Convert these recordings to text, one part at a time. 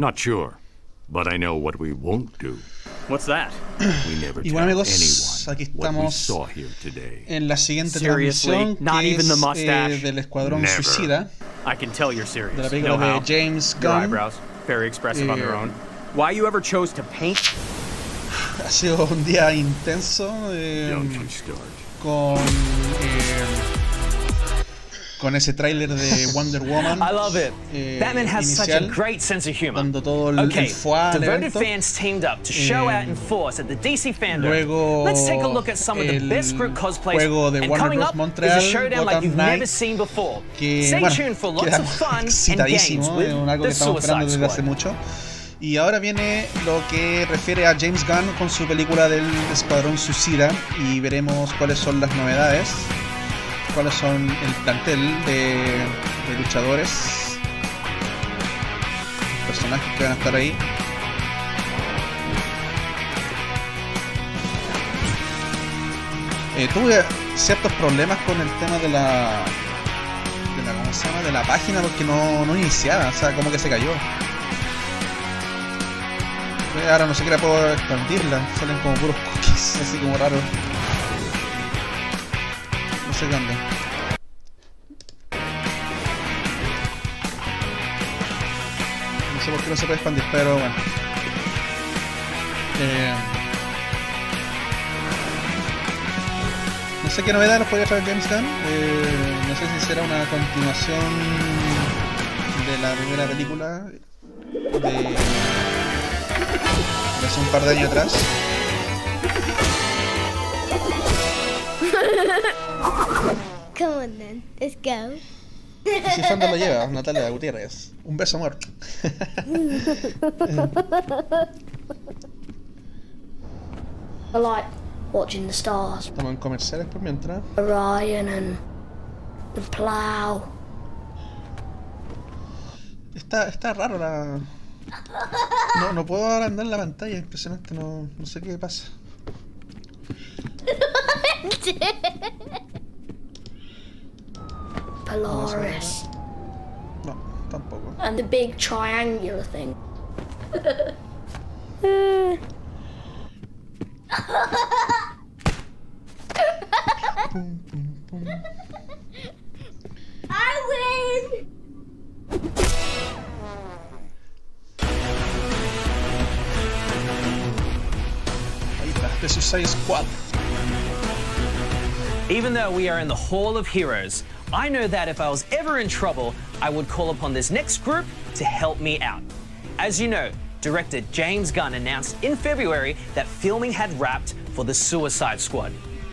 Not sure, but I know what we won't do. What's that? We never Y tell bueno amigos, anyone aquí what we estamos saw here today. en la siguiente Seriously? transmisión Not que even the es mustache? del Escuadrón Never. Suicida, I can tell you're serious. de la película Know how? de James Your Gunn. eyebrows, very expressive on their Eh, own. Why you ever chose to paint? Ha sido un día intenso Don't you start. con ese tráiler de Wonder Woman. I love it. Batman has such a inicial, great sense of humor. cuando todo el Okay, foie al devoted evento. fans teamed up to show out in force at the DC fandom. Luego Let's take a look at some of the el best group cosplays. juego de And Warner coming Bros. up Montreal, is a showdown like Gotham you've Knight, never seen before. que Stay bueno, tuned for lots quedamos of fun and games excitadísimos, with es algo the que estamos esperando Suicide desde hace Squad. mucho. Y ahora viene lo que refiere a James Gunn con su película del Escuadrón Suicida y veremos cuáles son las novedades, cuáles son el plantel de luchadores, personajes que van a estar ahí. Tuve ciertos problemas con el tema de la ¿cómo se llama? De la página porque no iniciaba, o sea, como que se cayó. Ahora no sé qué la puedo expandirla, salen como puros cookies, así como raros. No sé qué onda. No sé por qué no se puede expandir, pero bueno. No sé qué novedad nos podría traer James Gunn. No sé si será una continuación de la primera película de hace un par de años atrás. Come on then, let's go. Y si Fandome lo lleva, Natalia Gutiérrez. Un beso, amor. I like watching the stars. Estamos en comerciales por mientras. Orion and the plow. Está raro la... No puedo agrandar la pantalla, impresionante, no sé qué pasa. Polaris. No, tampoco. And the big triangular thing. Pum, pum, pum. I win! Ahí está, The Suicide Squad. Even though we are in the Hall of Heroes, I know that if I was ever in trouble, I would call upon this next group to help me out. As you know, director James Gunn announced in February that filming had wrapped for the Suicide Squad.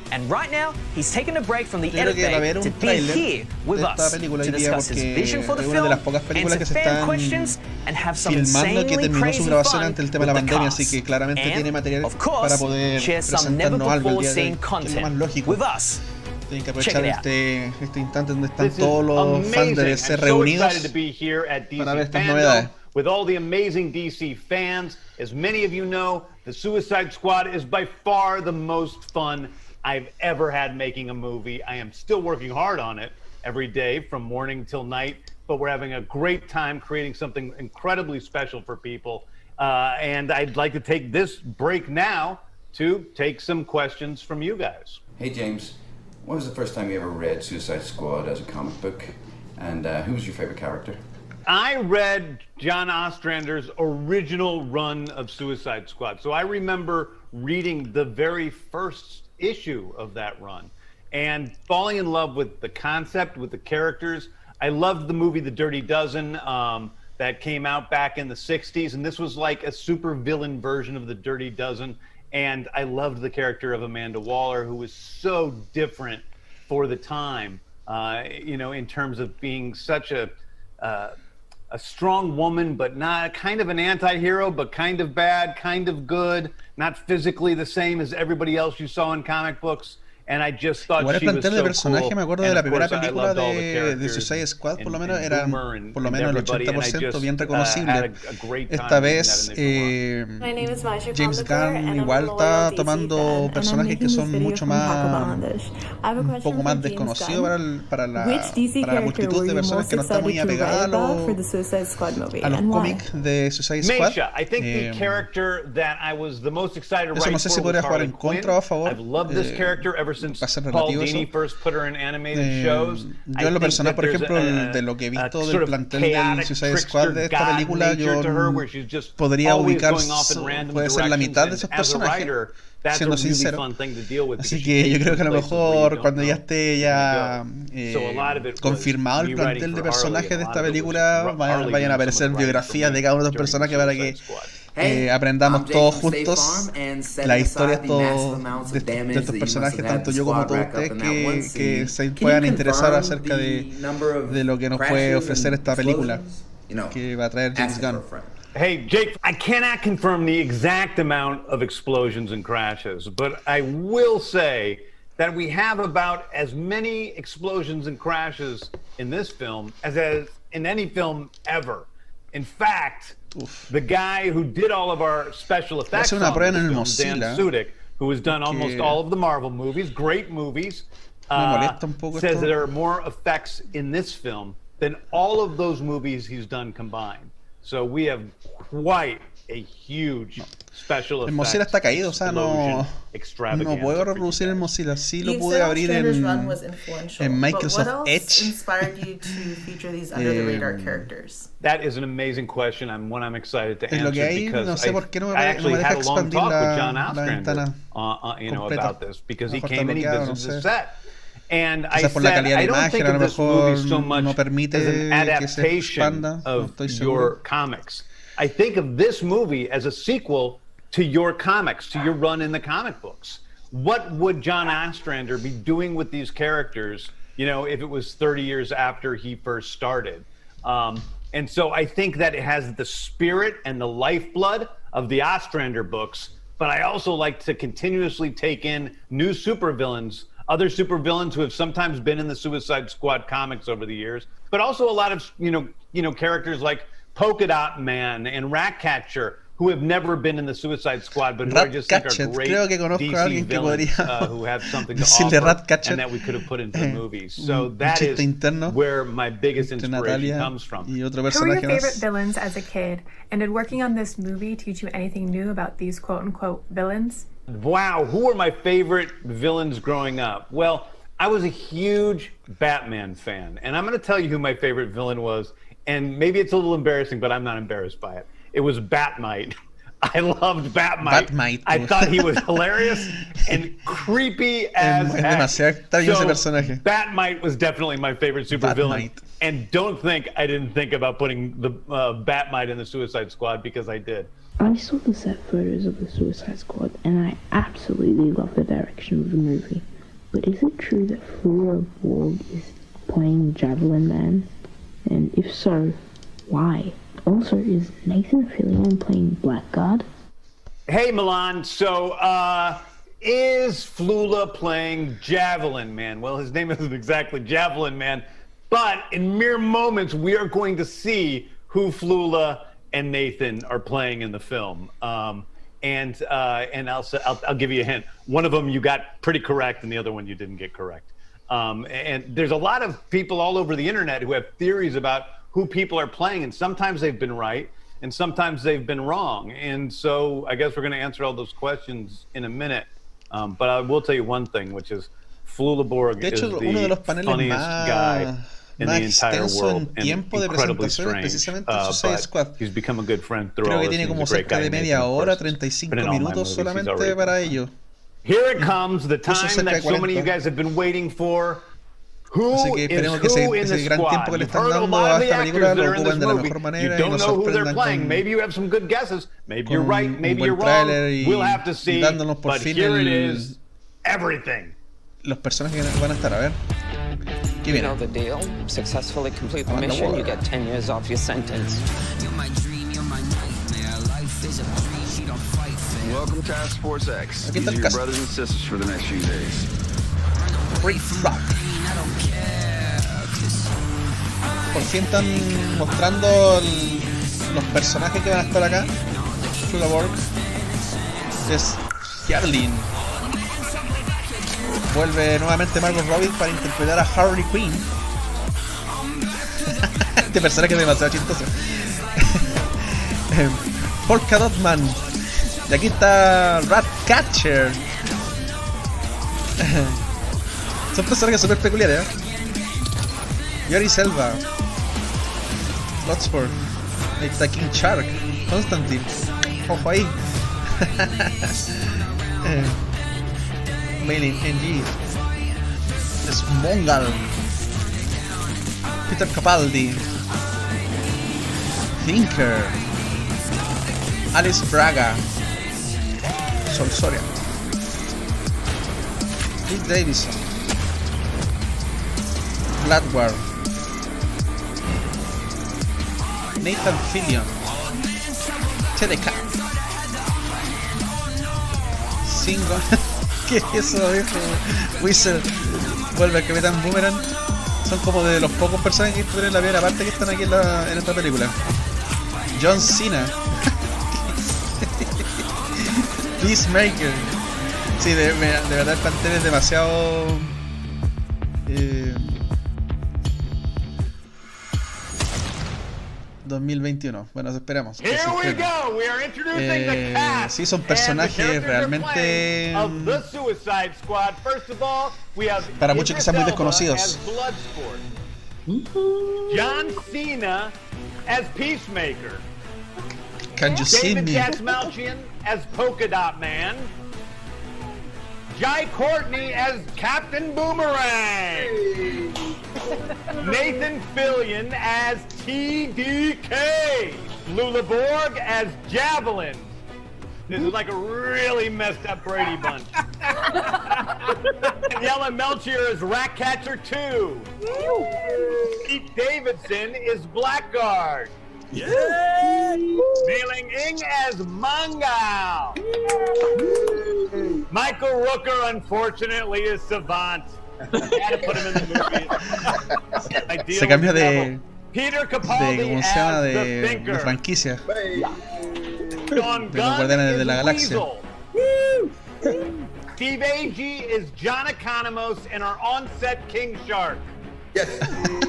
And right now, he's taken a break from the Yo creo edit que va a bay haber to un be tráiler here with de esta us película to hoy día discuss his porque vision for the es una de film, las pocas películas que answer se fan están questions, and have some filmando que insanely terminó crazy su grabación fun ante el tema de la with the pandemia, cast. así que claramente And, tiene material of course, para poder share some never presentarnos algo el before día de seen hoy, que es lo más content lógico. with us. Tienen que Check aprovechar it out. este instante donde están This is todos los fans de amazing. DC I'm so reunidos excited to be here at para ver DC estas novedades. Fandome with all the amazing DC fans. As many of you know, the Suicide Squad is by far the most fun I've ever had making a movie. I am still working hard on it every day from morning till night, but we're having a great time creating something incredibly special for people. And I'd like to take this break now to take some questions from you guys. Hey James, when was the first time you ever read Suicide Squad as a comic book? And who was your favorite character? I read John Ostrander's original run of Suicide Squad. So I remember reading the very first issue of that run and falling in love with the concept, with the characters. I loved the movie The Dirty Dozen that came out back in the 60s. And this was like a super villain version of The Dirty Dozen. And I loved the character of Amanda Waller, who was so different for the time, you know, in terms of being such a strong woman, but not kind of an anti-hero, but kind of bad, kind of good, not physically the same as everybody else you saw in comic books. And I just thought Igual el she was plantel de so personaje, cool. me acuerdo And de la of primera course, I película loved all the de characters Suicide Squad, por lo and menos era Boomer and por lo menos el everybody, and I 80% just, bien had reconocible. a great time Esta in vez that initial run. My name is Maisha James Kondakar, Gunn and I'm igual a loyal está DC tomando fan, and I'm personajes making que this son video mucho from Taco más Bangladesh. I have a un question poco for más James desconocido Gunn. para la Which DC character multitud were de you personas most que no está muy excited to apegada write about for the Suicide Squad movie, a los and why? cómics de Suicide Squad. Meisha, I think the character that I was the most excited to Eso write no sé si for was podría jugar Harley en Quinn. contra o a favor. I've loved this character ever since va a ser Paul relativo Dini eso. first put her in animated shows. Yo en lo personal, por ejemplo, de lo que he visto del plantel del Suicide Squad de esta película, yo podría ubicar, puede ser la mitad de esos personajes, siendo sincero. Así que yo creo que a lo mejor cuando ya esté confirmado el plantel de personajes de esta película, vayan a aparecer biografías de cada uno de los personajes para que aprendamos todos juntos las historias de estos personajes, tanto yo como todos ustedes, que se puedan interesar acerca de lo que nos puede ofrecer esta película que va a traer James Gunn. Hey, Jake, I cannot confirm the exact amount of explosions and crashes, but I will say that we have about as many explosions and crashes in this film as in any film ever. In fact, the guy who did all of our special effects on this film, Dan Sudik, who has done almost all of the Marvel movies, great movies, says there are more effects in this film than all of those movies he's done combined. So we have quite a huge special effects. El Mozilla está caído, o sea, no puedo reproducir el Mozilla. Sí lo pude abrir en Microsoft Edge. That is an amazing question, and one I'm excited to answer lo que hay, because no sé por qué no me deja expandir la ventana about this because he came and he visited the set. And I said, I don't think of this movie so much as an adaptation of your comics. I think of this movie as a sequel to your comics, to your run in the comic books. What would John Ostrander be doing with these characters, if it was 30 years after he first started? And so I think that it has the spirit and the lifeblood of the Ostrander books, but I also like to continuously take in new supervillains, other supervillains who have sometimes been in the Suicide Squad comics over the years, but also a lot of, characters like Polka Dot Man and Ratcatcher, who have never been in the Suicide Squad, but who I just think are great DC villains who have something to offer and that we could have put into the movies. So that is where my biggest inspiration comes from. Who were your favorite villains as a kid? And did working on this movie teach you anything new about these quote-unquote villains? Wow, who were my favorite villains growing up? Well, I was a huge Batman fan, and I'm going to tell you who my favorite villain was, and maybe it's a little embarrassing, but I'm not embarrassed by it. It was Batmite. I loved Batmite. I thought he was hilarious and creepy as heck. So Batmite was definitely my favorite supervillain. And don't think I didn't think about putting the Batmite in the Suicide Squad, because I did. I saw the set photos of the Suicide Squad and I absolutely love the direction of the movie. But is it true that Flora Borg is playing Javelin Man? And if so, why? Also, is Nathan Fillion playing Blackguard? Hey, Milan. So, is Flula playing Javelin Man? Well, his name isn't exactly Javelin Man, but in mere moments, we are going to see who Flula and Nathan are playing in the film. And I'll give you a hint. One of them you got pretty correct, and the other one you didn't get correct. And there's a lot of people all over the internet who have theories about who people are playing, and sometimes they've been right, and sometimes they've been wrong. And so I guess we're going to answer all those questions in a minute. But I will tell you one thing, which is Flula Borg is the funniest guy in the entire world, and incredibly strange, but he's become a good friend through all this. He's a great guy. Media hora, 35 minutos solamente para ello. Here it comes, the time that so many of you guys have been waiting for. Who is who in the squad? You've heard a lot of the actors that are in this movie. You don't know who they're playing. Maybe you have some good guesses. Maybe you're right. Maybe you're wrong. We'll have to see. But here it is. Everything. Los personajes que van a estar, a ver. You know the deal. Successfully complete the mission, you get 10 years off your sentence. You're my dream, you're my nightmare. Life is a breeze, you don't fight fair. Welcome, Task Force X. These are your brothers and sisters for the next few days. Free Frog. Por fin están mostrando los personajes que van a estar acá. Flavork es Harleen. Vuelve nuevamente Margot Robbie para interpretar a Harley Quinn. Este personaje es demasiado chistoso. Polka Dot Man. Y aquí está Ratcatcher. Son personajes súper peculiares, ¿eh? Yori Selva. Bloodsport. Ahí está King Shark. Constantine. Ojo ahí. Mailin NG. Smongal. Peter Capaldi. Thinker. Alice Braga. Sol Soria. Pete Davidson. Gladward. Nathan Fillion. TDK. Single. ¿Qué es eso, viejo? Wizard. Vuelve el Capitán Boomerang. Son como de los pocos personajes que estuvieron en la primera parte que están aquí en esta película. John Cena. Peacemaker. Sí, de verdad el plantel es demasiado... 2021. Bueno, esperamos. Here we go. We are introducing the cast. Sí, son personajes realmente of the Suicide Squad. First of all, we have para muchos quizás muy desconocidos. John Cena as Peacemaker. Can you see me? David Dastmalchian as Polka Dot Man. Jai Courtney as Captain Boomerang. Nathan Fillion as TDK. Lula Borg as Javelin. This is like a really messed up Brady bunch. Daniela Melchior as Ratcatcher 2. Pete Davidson is Blackguard. Yeah. Mei-Ling Ing as Mangao. Michael Rooker, unfortunately, is Savant. Had to put him in the movie. Se cambia de Peter Capaldi ¿cómo se llama? as the De Thinker. franquicia. Sean De los Gunn Guardianes is de la Galaxia. Weasel. Steve Agee is John Economos and our on-set King Shark.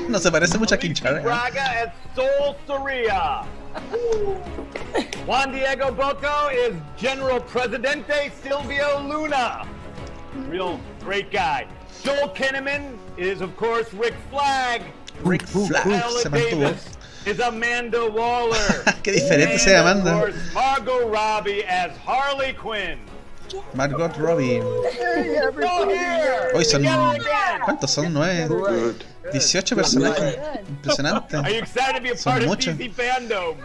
No se parece mucho a King Shark. Braga as Sol Soria. Juan Diego Boco is General Presidente Silvio Luna. Real great guy. Joel Kinnaman is, of course, Rick Flag. Rick Flag Viola se mantuvo. Davis is Amanda Waller. Qué diferente sea Amanda. And, of course, Margot Robbie as Harley Quinn. Margot Robbie. Hoy son... ¿Cuántos son? 9. 18 personajes. Impresionante. Are you excited to be a Son part of muchos. DC Fandome?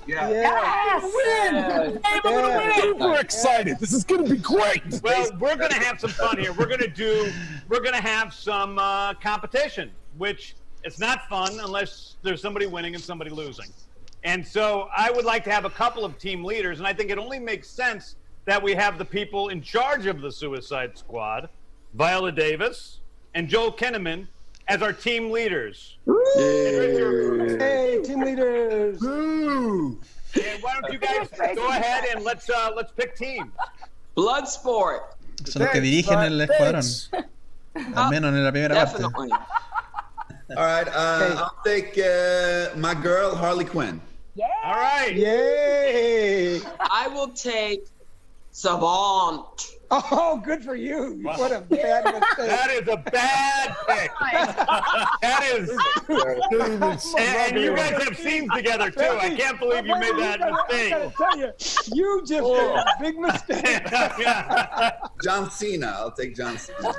Yes! Win! I'm gonna win! We're excited. This is gonna be great. Well, we're gonna have some fun here. We're gonna have some competition, which it's not fun unless there's somebody winning and somebody losing. And so I would like to have a couple of team leaders, and I think it only makes sense that we have the people in charge of the Suicide Squad, Viola Davis and Joel Kinnaman, as our team leaders. Hey, team leaders! And why don't you guys go ahead and let's pick teams. Bloodsport. Son los que dirigen el escuadrón. Al menos en la primera parte. Definitely. All right, I'll take my girl Harley Quinn. All right. Yay! I will take Savant. Oh, good for you. What a bad mistake. That is a bad pick. That is. And you guys have scenes together too. I can't believe you made that mistake. I gotta tell you, you just made a big mistake. John Cena. I'll take John Cena.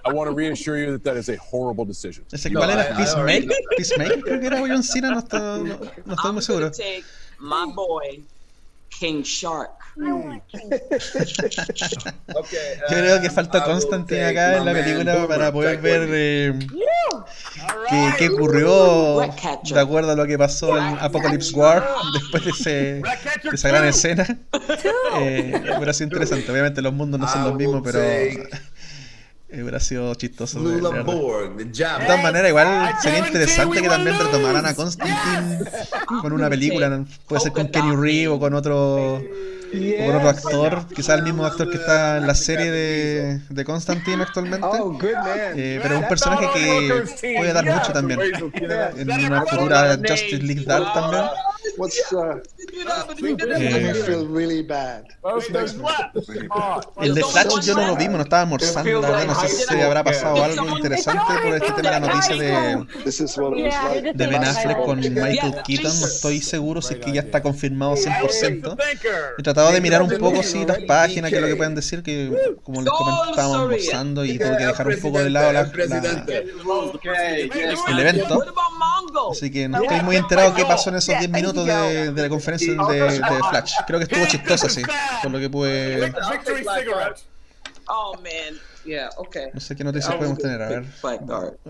I want to reassure you that that is a horrible decision. ¿Ese cuál era? Peacemaker. Peacemaker creo que era John Cena, no estoy muy seguro. Take my boy, King Shark. Okay, Yo creo que falta Constantine acá en la película para poder ver qué ocurrió de acuerdo a lo que pasó en Apocalypse War después de esa gran escena. Hubiera sido interesante. Obviamente los mundos no son los mismos, pero Hubiera sido chistoso. Flula Borg, the De Java. todas maneras, igual sería interesante que también retomaran a Constantine con una película. Puede ser con Kenny Reeves o con otro actor. Quizás el mismo actor que está en la serie de Constantine actualmente. Pero es un personaje que puede dar mucho también. En una futura Justice League Dark también. El de Flash yo no lo vimos, no estaba almorzando, la verdad, no sé si habrá pasado algo interesante por este tema de la noticia de Ben Affleck con Michael Keaton. No estoy seguro si es que ya está confirmado 100%. He tratado de mirar un poco si las páginas, que es lo que pueden decir, que como les comenté estábamos almorzando y tuve que dejar un poco de lado el evento. Así que no estoy muy enterado qué pasó en esos 10 minutos de la conferencia de Flash. Creo que estuvo chistosa, sí, por lo que pude... No sé qué noticias podemos tener, a ver.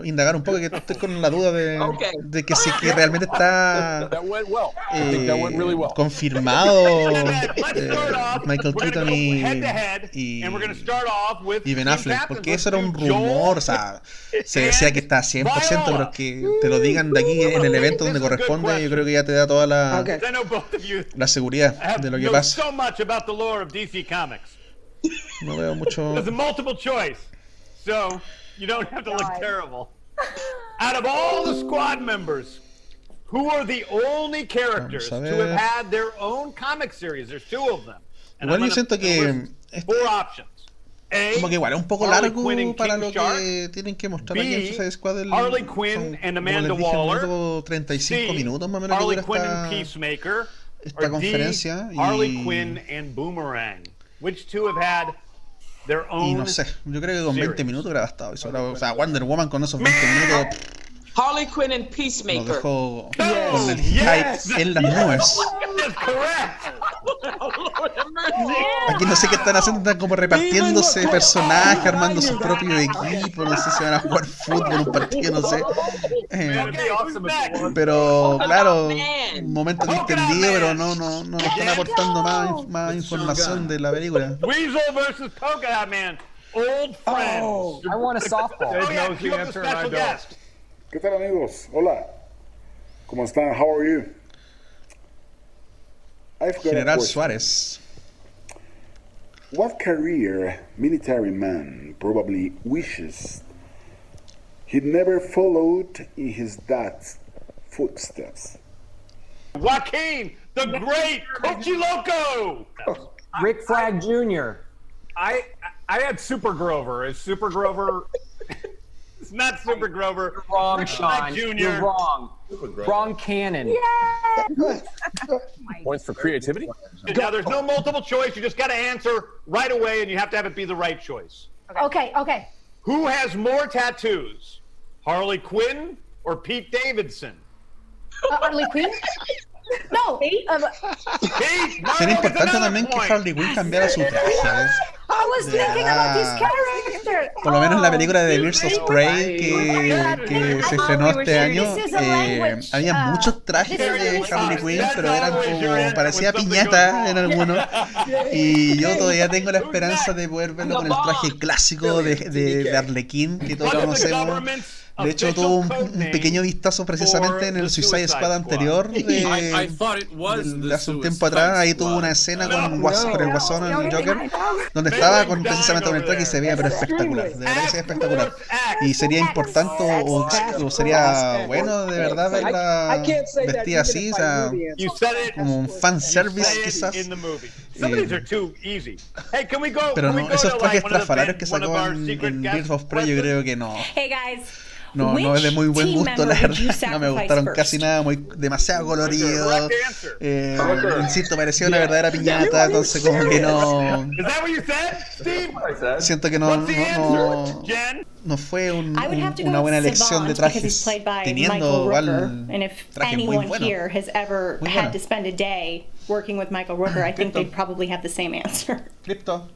Indagar un poco, que estoy con la duda de que si que realmente está confirmado Michael Keaton y Ben Affleck, porque eso era un rumor, o sea, se decía que está 100%, pero que te lo digan de aquí en el evento donde corresponde, yo creo que ya te da toda la seguridad de lo que pasa. No veo mucho. There's a multiple choice, so you don't have to look terrible. Out of all the squad members, who are the only characters to have had their own comic series? There's 2 of them. Igual yo siento que 4 options. Como que igual es un poco largo para lo que tienen que mostrar aquí en Suicide Squad. Harley Quinn and Amanda Waller. 35 minutos más o menos que dura esta conferencia. Harley Quinn and Boomerang. Which 2 have had their own? Y no sé, yo creo que con 20 minutos hubiera bastado. O sea, Wonder Woman con esos 20 minutos Harley Quinn and Peacemaker. nos dejó con el hype en las nubes. Aquí no sé qué están haciendo, están como repartiéndose personajes, armando su propio equipo, no sé si van a jugar fútbol, un partido, no sé. Pero claro, un momento distendido, pero no nos están aportando más información de la película. Weasel versus Polka Man. Old friends. I want a softball. ¿Qué tal, amigos? Hola. ¿Cómo están? How are you? General Suárez. What career military man probably wishes he'd never followed in his dad's footsteps? Joaquin, the great Coachy Loco. Rick Flag Jr. I had Super Grover. Is Super Grover? It's not Super Grover. You're wrong, Sean. You're wrong. Wrong canon. Yeah. Points for creativity? Now, there's no multiple choice. You just got to answer right away, and you have to have it be the right choice. Okay. Who has more tattoos, Harley Quinn or Pete Davidson? Harley Quinn? No. Sería importante también que Harley Quinn cambiara su traje. I was thinking about this character. Por lo menos en la película de Birds of Prey que se estrenó este año, había muchos trajes de Harley Quinn, pero eran como, parecía piñata en algunos. Y yo todavía tengo la esperanza de poder verlo con el traje clásico de Arlequín que todos conocemos. De hecho, tuvo un pequeño vistazo precisamente en el Suicide Squad anterior de hace un tiempo atrás. Ahí tuvo una escena con el Guasón, el Joker, donde estaba precisamente con el traje y se veía pero espectacular, de verdad que se veía espectacular. Y sería importante o sería bueno de verdad verla vestida así, o sea, como un fanservice quizás. Pero no, esos trajes estrafalarios que sacó en Birds of Prey yo creo que no. Hey guys. No es de muy buen gusto, la verdad. No me gustaron casi nada, demasiado colorido. Insisto, parecía una verdadera piñata, entonces como que no. Siento que no fue una buena elección de trajes, teniendo igual trajes muy buenos. Working with Michael Rooker, I think they'd probably have the same answer. Crypto.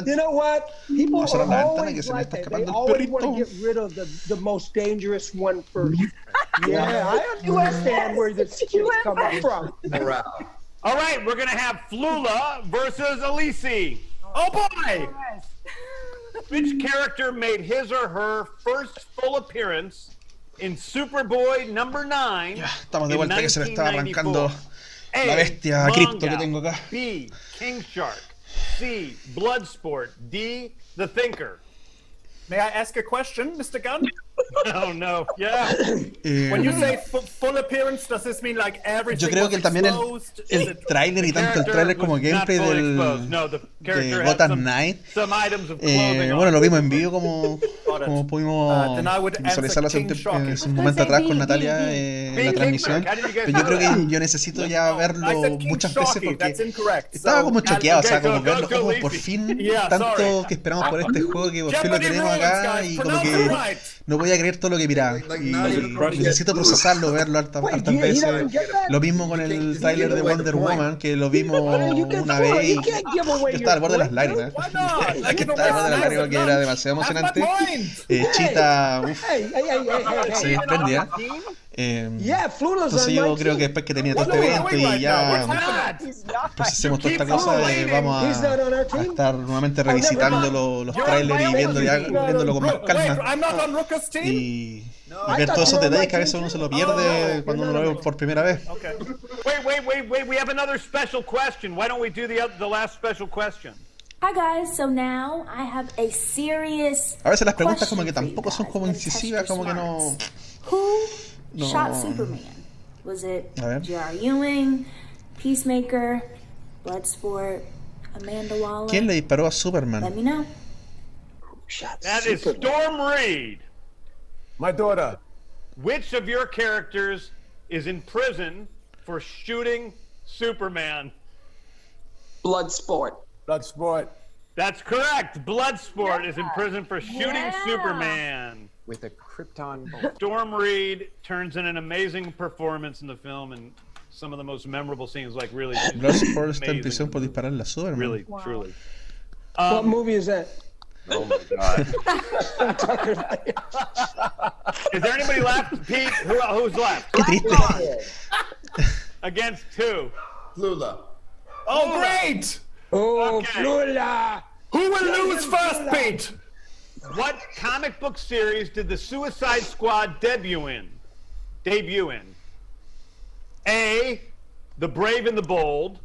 You know what? People always like that. They always want to get rid of the most dangerous one first. Yeah, I understand where this is coming from. All right, we're going to have Flula versus Elise. Oh, boy! Which character made his or her first full appearance in Superboy number 9? Ya, estamos de vuelta, que se le estaba 1994? arrancando la bestia cripto que tengo acá. B. King Shark. C. Bloodsport. D. The Thinker. May I ask a question, Mr. Gunn? Oh no, yeah. When you say full appearance, does this mean like everything? Yo creo que también el tráiler y tanto el tráiler como gameplay de Gotham Knight, bueno, lo vimos en vivo como pudimos visualizarlo hace un momento atrás con Natalia en la transmisión, pero yo creo que yo necesito ya verlo muchas veces porque estaba como choqueado, o sea, como verlo como por fin, tanto que esperamos por este juego que por fin lo tenemos acá y como que no voy a creer todo lo que miraba y necesito procesarlo, verlo hartas veces. Lo mismo con el tráiler de Wonder Woman, que lo vimos una vez y yo estaba al borde de las lágrimas. Estaba al borde de las lágrimas, que era demasiado emocionante. Chita, se desprendía. Entonces yo creo que después que tenía todo este evento y ya procesemos toda esta cosa, vamos a estar nuevamente revisitando los trailers y viéndolo con más calma y ver todos esos detalles que a veces uno se lo pierde cuando uno lo ve por primera vez. Okay. Wait, we have another special question. Why don't we do the last special question? Hi guys, so now I have a serious a veces las preguntas como que tampoco son como incisivas, como que no... Who shot Superman? Was it J.R. Ewing, Peacemaker, Bloodsport, Amanda Waller? ¿Quién le disparó a Superman? Let me know. That is Storm Reed. My daughter. Which of your characters is in prison for shooting Superman? Bloodsport. Bloodsport. That's correct. Bloodsport is in prison for shooting Superman. With a Krypton bullet. Storm Reed turns in an amazing performance in the film and some of the most memorable scenes, like really. Bloodsport está en prisión por dispararle a Superman. Really, truly. What movie is that? Oh my God. Is there anybody left? Pete, who's left? Qué triste. Against two. Flula. Oh, great! Oh, Flula! Who will lose first, Pete? What comic book series did the Suicide Squad debut in? A. The Brave and the Bold.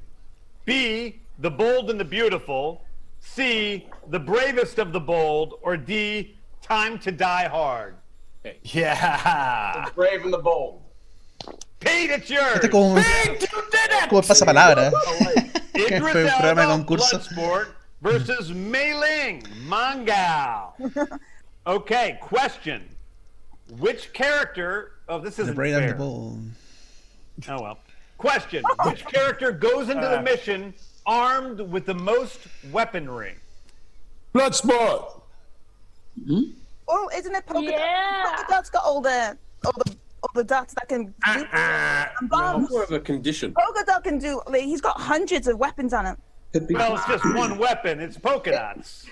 B. The Bold and the Beautiful. C. The Bravest of the Bold. Or D. Time to Die Hard. Yeah. The Brave and the Bold. Pete, it's yours. Este como pasapalabra. Que fue un programa de concurso. Bloodsport versus Mei Ling, Mangao. Okay, question. Which character... Oh, this isn't fair. And the Bold. Oh, well. Question. Which character goes into the mission armed with the most weaponry? Bloodsport. Hmm? Oh, isn't it Polka Dot? Polka Dot's got all the dots that can do and bombs. More of a condition. Polka Dot can do. Like, he's got hundreds of weapons on him. Well, it's just one weapon. It's polka dots.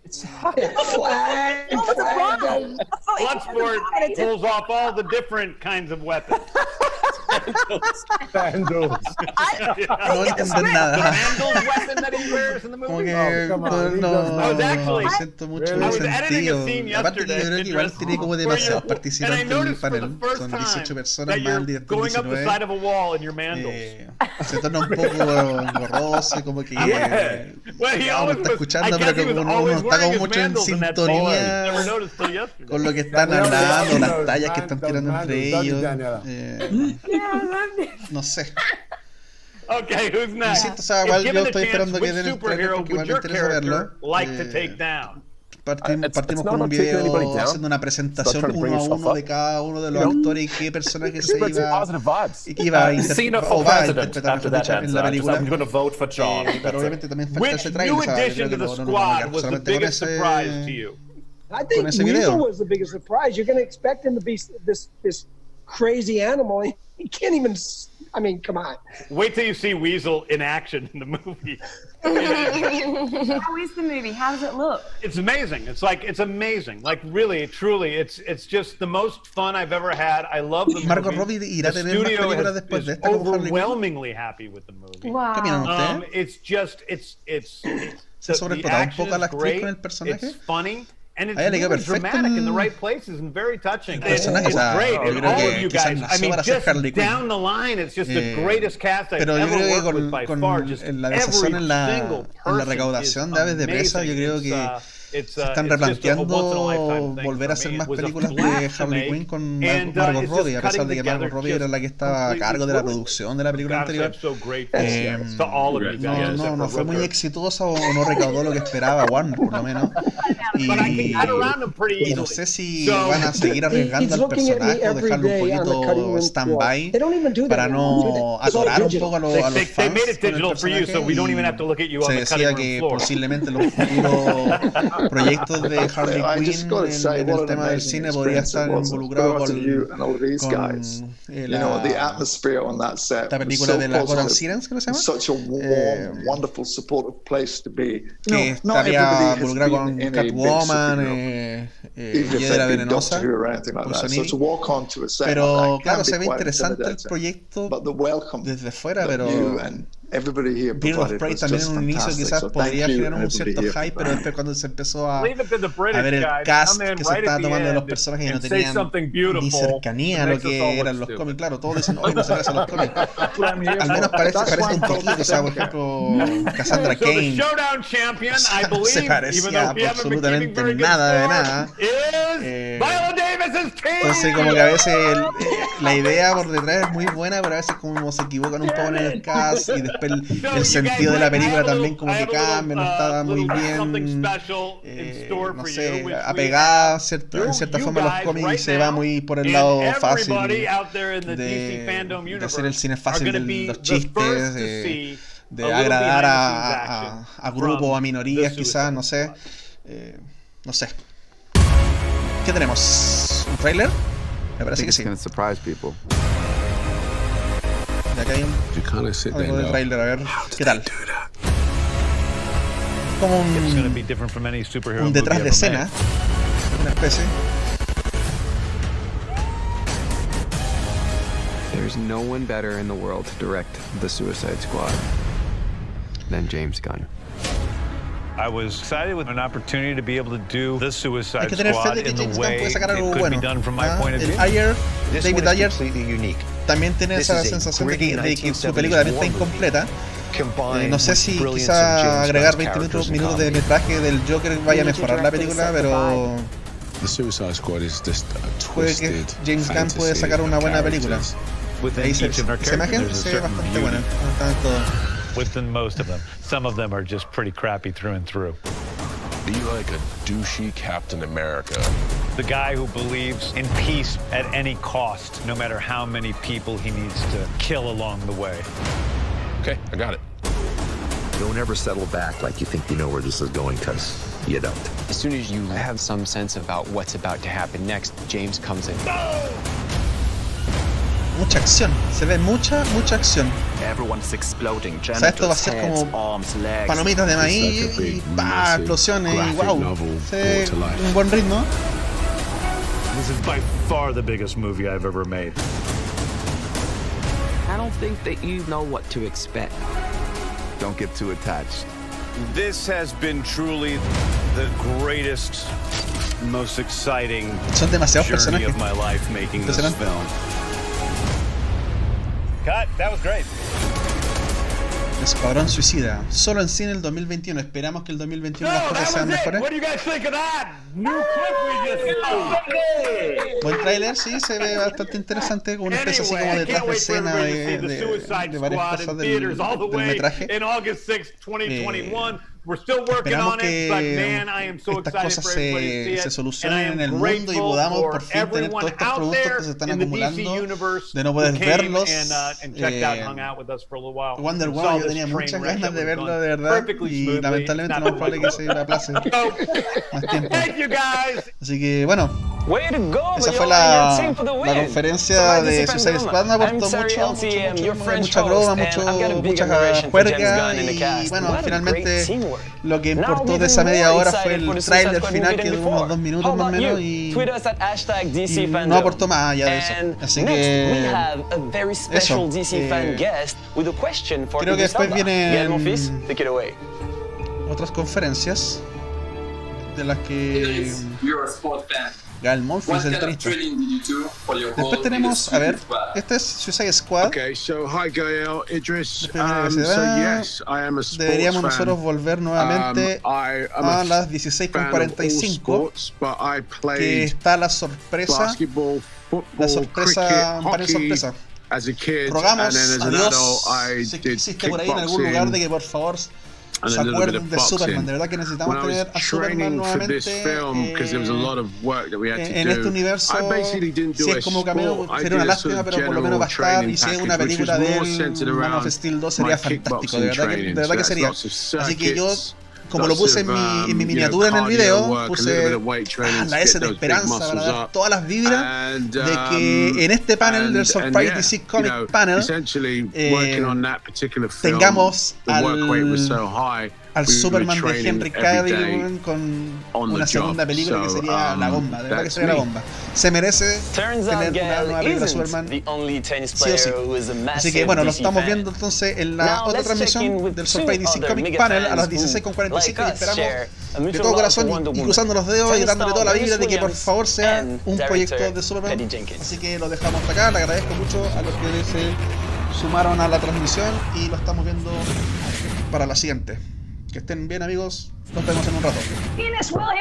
Bloodsport pulls off all the different kinds of weapons. Sandals. No entender nada. Sandals weapon that he wears in the movie. No siento mucho sentido. Aparte que yo creo que igual tiene como demasiados participantes en el panel. Son 18 personas más el director 19. Se torna un poco borroso, como que uno está escuchando, pero que uno está como mucho en sintonía con lo que están hablando, las tallas que están tirando entre ellos. No sé. Okay, who's next? Insisto, o sea, igual yo estoy esperando que den el trailer porque igual me interesa verlo. Partimos con un video haciendo una presentación uno a uno de cada uno de los actores y qué personaje se iba a interpretar en la película. Pero obviamente también falta ese trailer, o sea, yo creo que no vamos a quedar solamente con ese video. Was the biggest surprise. You're going to expect him to be this crazy animal. He can't even I mean, come on. Wait till you see Weasel in action in the movie. How is the movie? How does it look? It's amazing. It's amazing. Like really, truly, it's just the most fun I've ever had. I love the movie. Margot Robbie irá a tener más películas después de esta con Harley Quinn. Overwhelmingly happy with the movie. Wow. ¿Qué opinan ustedes? It's just ¿Se sobreexplotaba un poco a la actriz con el personaje? It's funny. And it's le quedó really perfecto dramatic in the right places and very touching. El personaje, It's great. yo And creo all que of you quizás guys, I nació mean, para ser just Harley Quinn. down the line, it's just the greatest cast I've Pero yo ever creo worked que with by con far. Just la desazón en la single person recaudación is de Aves de Presa, yo creo amazing. que se están replanteando volver a hacer más películas de Harley Quinn con Margot Robbie, a pesar de que Margot Robbie era la que estaba a cargo de la producción de la película anterior. No fue muy exitosa o no recaudó lo que esperaba Warner, por lo menos. Y no sé si van a seguir arriesgando al personaje o dejarlo un poquito stand-by para no atorar un poco a los fans con el personaje. Se decía que posiblemente los futuros proyectos de Harley Quinn en el tema del cine podría estar involucrado con esta película de las Gotham Sirens, ¿qué se llama? Que estaría involucrado con Catwoman, Hiedra Venenosa, pero claro, se ve interesante el proyecto desde fuera, pero Bird of Prey también en un inicio quizás podría generar un cierto hype, pero después cuando se empezó a ver el cast que se estaba tomando de los personajes que no tenían ni cercanía a lo que eran los cómics, claro, todos dicen, hoy no se parece a los cómics, al menos parece un poquito, o sea, por ejemplo, Cassandra Cain se parecía absolutamente nada de nada. Entonces como que a veces la idea por detrás es muy buena, pero a veces como se equivocan un poco en el cast y después el sentido de la película también como que cambia, no está muy bien, no sé, apegada en cierta forma a los cómics y se va muy por el lado fácil de hacer el cine fácil de los chistes, de agradar a grupos, a minorías quizás, no sé. No sé. ¿Qué tenemos? ¿Un trailer? Me parece que sí. De acá hay algo de trailer, a ver qué tal. Como un detrás de escena, una especie. There's no one better in the world to direct the Suicide Squad than James Gunn. I was excited with an opportunity to be able to do the Suicide Squad in the way it could be done from my point of view. David Ayer también tiene esa sensación de que su película también está incompleta. No sé si quizá agregar 20 minutos de metraje del Joker vaya a mejorar la película, pero puede que James Gunn puede sacar una buena película. Ahí esa imagen se ve bastante buena. Within most of them. Some of them are just pretty crappy through and through. Be like a douchey Captain America. The guy who believes in peace at any cost, no matter how many people he needs to kill along the way. Okay, I got it. Don't ever settle back like you think you know where this is going, because you don't. As soon as you have some sense about what's about to happen next, James comes in. Mucha acción, se ve mucha acción. O sea, esto va a ser como palomitas de maíz y explosiones y wow, se ve un buen ritmo. This is by far the biggest movie I've ever made. I don't think that you know what to expect. Don't get too attached. This has been truly the greatest, most exciting journey of my life making this film. Cut. That was great. Escuadrón Suicida, solo en cine el 2021. Esperamos que el 2021 las cosas sean mejores. Buen trailer, sí, se ve bastante interesante, con una especie así como detrás de escena de varias cosas del metraje. Esperamos que estas cosas se solucionen en el mundo y podamos por fin tener todos estos productos que se están acumulando, de no poder verlos. Wonder Woman, yo tenía muchas ganas de verlo de verdad y lamentablemente no es probable que se aplace más tiempo. Así que bueno, Esa fue la conferencia de Suicide Squad. Me aportó mucha broma, mucha juerga y bueno, finalmente lo que importó de esa media hora fue el tráiler final que duró unos 2 minutos más o menos y no aportó más allá de eso. Así que eso. Creo que después vienen otras conferencias de las que Gael Monfils, el triste. Después tenemos, a ver, este es Suicide Squad. Okay, so hi Gael, Idris. Deberíamos nosotros volver nuevamente a las 16:45, que está la sorpresa, un panel sorpresa. Rogamos a Dios, si existe por ahí en algún lugar, de que por favor se acuerden de Superman. De verdad que necesitamos tener a Superman nuevamente en este universo. Si es como cameo sería una lástima, pero por lo menos va a estar, y si es una película de él, Man of Steel 2 sería fantástico, de verdad que sería. Así que yo, como lo puse en mi miniatura en el video, puse la S de esperanza para dar todas las vibras de que en este panel del Surprise DC Comic Panel tengamos al Superman de Henry Cavill con una segunda película que sería la bomba, de verdad que sería la bomba. Se merece tener una nueva película de Superman, sí o sí. Así que bueno, lo estamos viendo entonces en la otra transmisión del Surprise DC Comic Panel a las 16:45 y esperamos de todo corazón y cruzando los dedos y dándole toda la vibra de que por favor sea un proyecto de Superman. Así que lo dejamos hasta acá. Le agradezco mucho a los que se sumaron a la transmisión y lo estamos viendo para la siguiente. Que estén bien, amigos. Nos vemos en un rato.